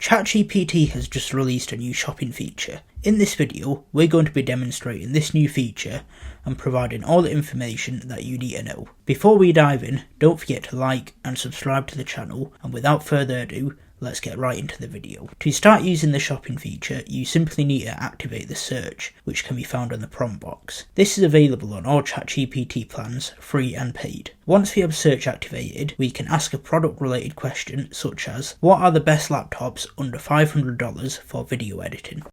ChatGPT has just released a new shopping feature. In this video, we're going to be demonstrating this new feature and providing all the information that you need to know. Before we dive in, don't forget to like and subscribe to the channel, and without further ado, let's get right into the video. To start using the shopping feature, you simply need to activate the search, which can be found on the prompt box. This is available on all ChatGPT plans, free and paid. Once we have search activated, we can ask a product related question such as, what are the best laptops under $500 for video editing?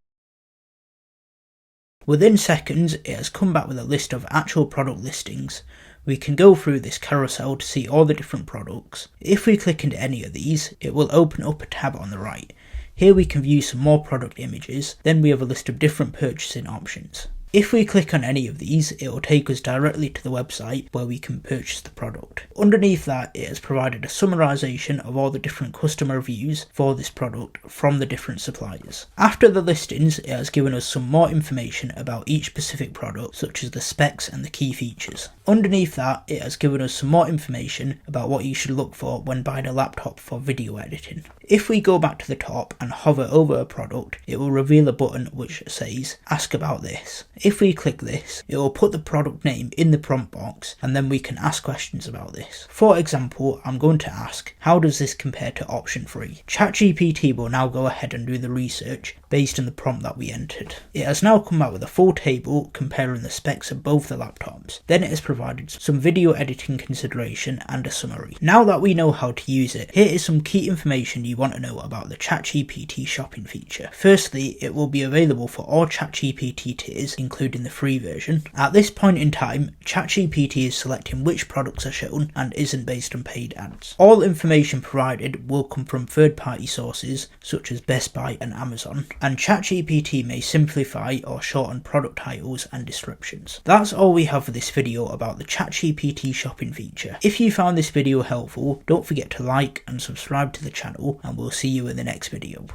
Within seconds, it has come back with a list of actual product listings. We can go through this carousel to see all the different products. If we click into any of these, it will open up a tab on the right. Here we can view some more product images, then we have a list of different purchasing options. If we click on any of these, it will take us directly to the website where we can purchase the product. Underneath that, it has provided a summarisation of all the different customer reviews for this product from the different suppliers. After the listings, it has given us some more information about each specific product, such as the specs and the key features. Underneath that, it has given us some more information about what you should look for when buying a laptop for video editing. If we go back to the top and hover over a product, it will reveal a button which says, ask about this. If we click this, it will put the product name in the prompt box, and then we can ask questions about this. For example, I'm going to ask, how does this compare to option 3? ChatGPT will now go ahead and do the research based on the prompt that we entered. It has now come out with a full table comparing the specs of both the laptops. Then it has provided some video editing consideration and a summary. Now that we know how to use it, here is some key information you want to know about the ChatGPT shopping feature. Firstly, it will be available for all ChatGPT tiers, including the free version. At this point in time, ChatGPT is selecting which products are shown and isn't based on paid ads. All information provided will come from third-party sources such as Best Buy and Amazon, and ChatGPT may simplify or shorten product titles and descriptions. That's all we have for this video about the ChatGPT shopping feature. If you found this video helpful, don't forget to like and subscribe to the channel, and we'll see you in the next video.